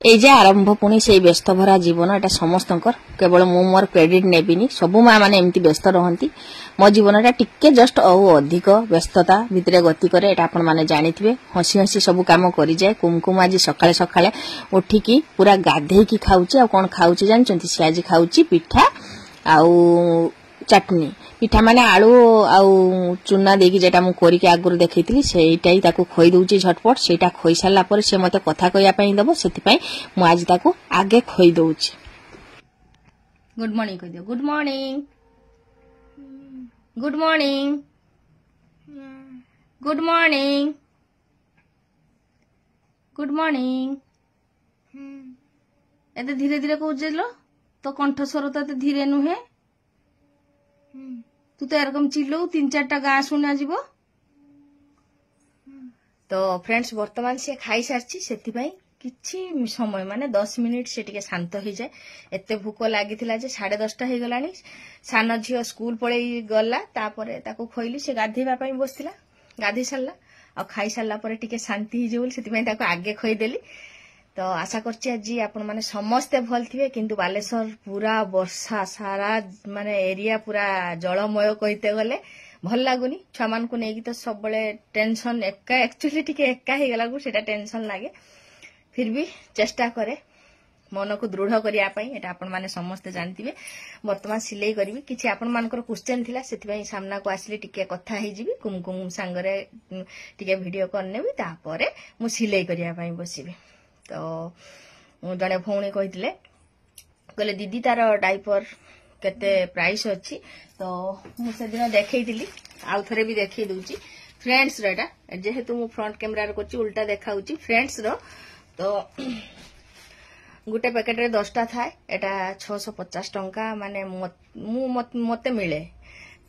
এই যে আরম্ভ পুଣି সেই ব্যস্ত ভরা জীবন এটা ସମସ୍ତଙ୍କର କେବଳ ମୁଁ ମୋର କ୍ରେଡିଟ ନେବିନି ସବୁ ମା ମାନେ ଏମିତି ବ୍ୟସ୍ତ ରହନ୍ତି ମୋ ଜୀବନଟା ଟିକେ ଜଷ୍ଟ ଆଉ ଅଧିକ ବ୍ୟସ୍ତତା ଭିତରେ ଗତି କରେ এটা ଆପଣ ମାନେ ଜାଣିଥିବେ ହସି ହସି ସବୁ କାମ କରି ଯାଏ କୁମକୁମ ଆଜି ସକାଳେ ସକାଳେ ଉଠିକି ପୁରା ଗାଧେଇକି ଖାଉଛି ଆଉ କଣ ଖାଉଛି ଜାଣିଛନ୍ତି ସେ ଆଜି ଖାଉଛି ପିଠା ଆଉ चटनी पिठा माने आलू आउ चूना देकी जेटा मु करिके आगुर देखैतिली सेइटाई ताको खोई दउची झटपट सेटा खोई साला पर से मते कथा कहिया पई दबो सेति पई मु आज ताको आगे खोई दउची गुड मॉर्निंग कहि दियो good morning good morning good morning good morning एते धीरे धीरे कहजेलो तो कंठस्वर तो एते धीरे नुहे तू तो एरकम चिल्लो 3-4टा गाँ सुना जीवो तो फ्रेंड्स वर्तमान से खाई सारची सेति पई किछि समय माने 10 मिनिट से टिके शांत हो जाए एते भूख लागिथिला जे 10:30 हे गलानी सानो झियो स्कूल पळेई गला तापरे ताको खोइली से गाधेबा पई बसतिला गाधी सारला आ खाई सारला परे टिके शांति हो जेउल सेति पई ताको आगे खोइ देली तो आशा करछि आज आपण माने समस्त भल थिबे किंतु बालेश्वर पूरा वर्षा सारा माने एरिया पूरा जलमय कहिते गले भल लागुनी छुआ मान को नेकी तो सब बळे टेंशन एका एक्चुअली टिके एका हे गला को सेटा टेंशन लागे फिर भी चेष्टा करे मन को दृढ़ करिया पई एटा आपण माने समस्त जानथिबे वर्तमान सिलाई करबी किछि आपण मानकर क्वेश्चन थिला सेति पई सामना को आसली टिके कथा हे जिबी कुमकुम संगरे टिके वीडियो करनेबी तापरे मु सिलाई करिया पई बसिबी तो जड़े भौणी कहते दीदी तार डाइपर केते प्राइस अच्छी तो मुझे दिन देखी आउ थे भी देखी दूची फ्रेंड्स रा जेहेतु मु फ्रंट कैमरा कर उल्टा देखा फ्रेंड्स रो तो गोटे पैकेट रे 10टा थाए एटा 650 टंका माने मते मिले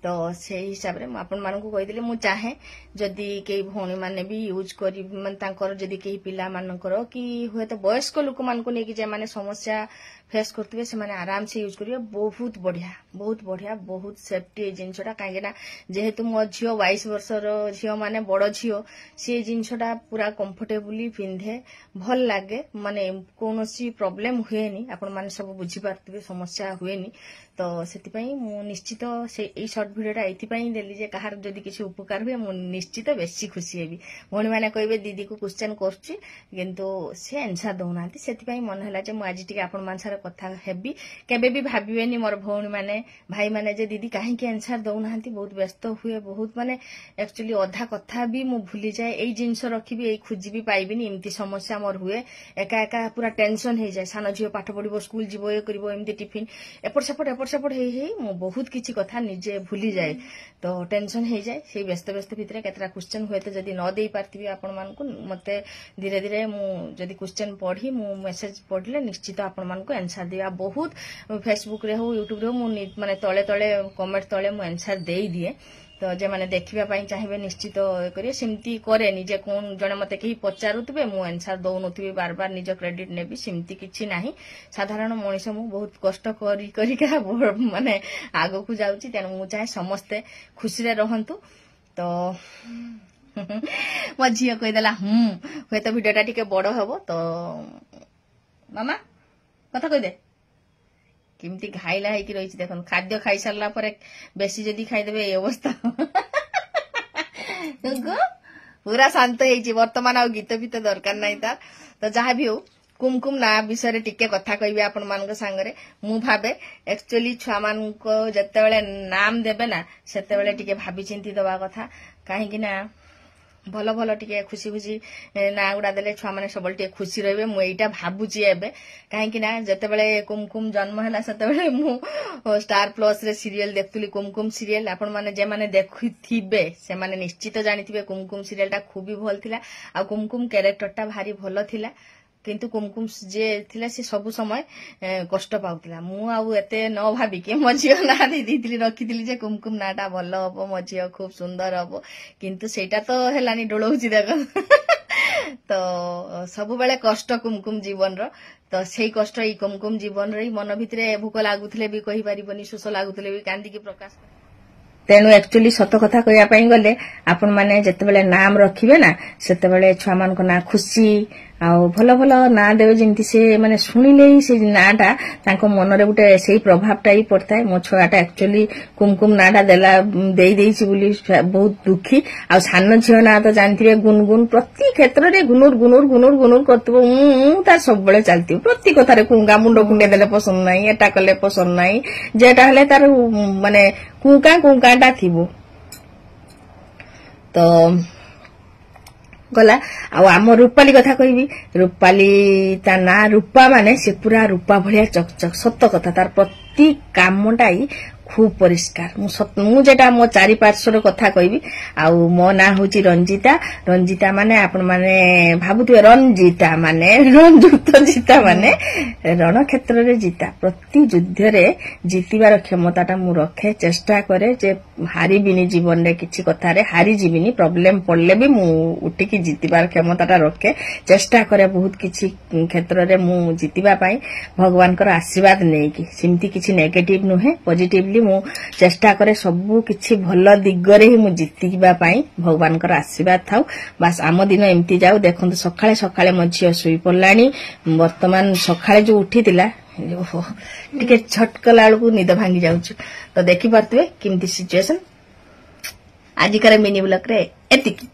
तो से हिसाब रे आपण मानकु कहिदिले मु चाहे जदी केई भौणी माने भी यूज करी मन तांकर जदी केई पिला मानकर कि होय तो वयस्क लोक मान को नेकी जे माने समस्या फेस करतबे से माने आराम से यूज करियो बहुत बढ़िया बहुत सेफ्टी जिनसटा काहे ना जेहेतु मो झियो 22 वर्ष रो झियो माने बड़ झियो से जिनसटा पूरा कंफर्टेबली पिंधे भल लागे माने कोनोसी प्रॉब्लम हुएनी आपण माने सब बुझी पारतबे समस्या हुएनी तो सेति पई मु निश्चित से ए शॉर्ट वीडियोटा एति पई देली जे कहार जदी किछि उपकार हुए मु निश्चित बेसी खुशी हेबी भौणी माने कहबे दीदी को क्वेश्चन करछि किंतु से आंसर दउनांती सेति पई मन हला जे मु आज टिके आपण मान सारा कथा हेबी केबे भी भाबिबेनी मोर भौणी माने भाई माने जे दीदी काहे के आंसर दउनांती बहुत व्यस्त हुए बहुत माने एक्चुअली अधा कथा भी मु भूली जाए एई जिंस रखिबी एई खुजी भी पाइबिनी एम्ति समस्या मोर हुए एका एका पूरा टेंशन हे जाए सानो झियो पाठ पढिबो स्कूल जिवो ए करिवो एम्ति टिफिन एपट सेपट हे मु बहुत किछि कथा निजे भूली जाए तो टेंशन हे जाए से व्यस्त भितर केतरा क्वेश्चन हुए तो जदी न देई पारतिबी आपण मानकु मते धीरे धीरे मु जदी क्वेश्चन पढी मु मेसेज पढले निश्चित आपण मानकु आंसर दिया बहुत फेसबुक रे हो यूट्यूब रे मु माने तळे कमेंट तळे मु आंसर देई दिए तो जे माने देखिबा पई चाहिबे निश्चित करिए सिमती करे निजे कोन जने मते केही पचारुतबे मु आंसर दउ नथिबे बार बार निज क्रेडिट नेबी सिमती किछि नाही साधारण मनीष मु बहुत कष्ट करी का माने आगो को जाउची तेन मु चाहे समस्त खुशी रे रहंतु तो मो झियो कहि देला होय तो वीडियोटा टिके बड़ हबो तो मामा कथा कहि दे किमती घाइला है कि रही देखो खाद्य खाई सारा पर बेसी जदी खाई देबे ए अवस्था पूरा शांत है वर्तमान आ गीत भी तो दरकार नहीं तार तो जहाँ भी हो कुमकुम ना विषय टिके कथा कहबे आपण मान संगे मु भाबे एक्चुअली छुआ मान को जते बेले नाम देबे ना सेते बेले टिके भाबी चिंती दवा कथा काहे कि ना भल भल टिके खुशी खुशी ना गुड़ा देले छुआ माने सबल टिके खुशी रहबे मु एटा भाबुची एबे काहे कि ना जते बेले कुमकुम जन्म हला सेते बेले मु स्टार प्लस रे सीरियल देखतुली कुमकुम सीरियल आपण माने जे माने देखिथिबे से माने निश्चित जानिथिबे कुमकुम सीरियल टा खूबी भल थिला आ कुमकुम कैरेक्टर टा भारी भल थिला किंतु कुमकुम जे थिला से सब समय कष्ट पाउतिला मु आउ एते न भाबी के मो झियो ना दीदी रखिथिली जे कुमकुम नाटा भल हबो मो झियो खूब सुंदर हबो किंतु सेटा तो हेलानी डोळौची देखो तो सब बेले कष्ट कुमकुम जीवन रो तो सेही कष्ट ई कुमकुम जीवन रे मन भितरे भूख लागुथले भी कहि परिबनी सुस लागुथले भी कांदी की प्रकाश तेणु एक्चुअली सत कथा कहया गले आपण माने जते बेले नाम रखिबे ना सेते बेले छुआ मान को ना खुशी ଆଉ ଭଲ ଭଲ ନାଁ ଦେବେ ଯେମିତି ସେ ମାନେ ଶୁଣିଲେ ହିଁ ସେ ନାଁଟା ତାଙ୍କ ମନରେ ଗୋଟେ ସେଇ ପ୍ରଭାବଟା ହିଁ ପଡିଥାଏ। ମୋ ଛୁଆଟା ଆକ୍ଚୁଆଲି କୁମକୁମ ନାଁଟା ଦେଇଛି ବୋଲି ବହୁତ ଦୁଃଖୀ। ଆଉ ସାନ ଝିଅ ନାଁ ତ ଜାଣିଥିବେ ଗୁନଗୁନ, ପ୍ରତି କ୍ଷେତ୍ରରେ ଗୁନୁର ଗୁନୁର ଗୁନୁର ଗୁନୁର କରୁଥିବ, ତାର ସବୁବେଳେ ଚାଲିଥିବ ପ୍ରତି କଥାରେ। କୁଙ୍ଗା ମୁଣ୍ଡ କୁଣ୍ଡେଇ ଦେଲେ ପସନ୍ଦ ନାହିଁ, ଏଟା କଲେ ପସନ୍ଦ ନାହିଁ, ଯେଟା ହେଲେ ତାର ମାନେ କୁଙ୍କାଟା ଥିବ। ତ ଗଲା। ଆଉ ଆମ ରୂପାଲି କଥା କହିବି। ରୂପାଲି ତା ନାଁ ରୂପା, ମାନେ ସେ ପୁରା ରୂପା ଭଳିଆ ଚକଚକ। ସତ କଥା, ତାର ପ୍ରତି କାମଟା ହିଁ খুব পরিষ্কার। ମୁଁ যেটা ମୋ ଚାରିପାର୍ଶ୍ୱର କଥା କହିବି। ଆଉ ମୋ ନାଁ ହଉଛି ରଞ୍ଜିତା। ରଞ୍ଜିତା ମାନେ ଆପଣ ମାନେ ଭାବୁଥିବେ ରଞ୍ଜିତା ମାନେ ରଣଯୁକ୍ତ ଜିତା ମାନେ ରଣକ୍ଷେତ୍ରରେ ଜିତା। ପ୍ରତି ଯୁଦ୍ଧରେ ଜିତିବାର କ୍ଷମତାଟା ମୁଁ ରଖେ। ଚେଷ୍ଟା କରେ ଯେ ହାରିବିନି, ଜୀବନରେ କିଛି କଥାରେ ହାରିଯିବିନି। ପ୍ରୋବ୍ଲେମ ପଡିଲେ ବି ମୁଁ ଉଠିକି ଜିତିବାର କ୍ଷମତାଟା ରଖେ। ଚେଷ୍ଟା କରେ ବହୁତ କିଛି କ୍ଷେତ୍ରରେ ମୁଁ ଜିତିବା ପାଇଁ ଭଗବାନଙ୍କର ଆଶୀର୍ବାଦ ନେଇକି। ସେମିତି କିଛି ନେଗେଟିଭ ନୁହେଁ, ପଜିଟିଭଲି ମୁଁ ଚେଷ୍ଟା କରେ ସବୁ କିଛି ଭଲ ଦିଗରେ ହିଁ ମୁଁ ଜିତିବା ପାଇଁ। ଭଗବାନଙ୍କର ଆଶୀର୍ବାଦ ଥାଉ। ବାସ୍ ଆମ ଦିନ ଏମିତି ଯାଉ। ଦେଖନ୍ତୁ ସକାଳେ ସକାଳେ ମୋ ଝିଅ ଶୋଇ ପଡିଲାଣି। ବର୍ତ୍ତମାନ ସକାଳେ ଯୋଉ ଉଠିଥିଲା ଟିକେ ଛଟକଲା ବେଳକୁ ନିଦ ଭାଙ୍ଗି ଯାଉଛି। ତ ଦେଖିପାରୁଥିବେ କେମିତି ସିଚୁଏସନ। ଆଜିକାର ମିନି ବ୍ଲଗରେ ଏତିକି।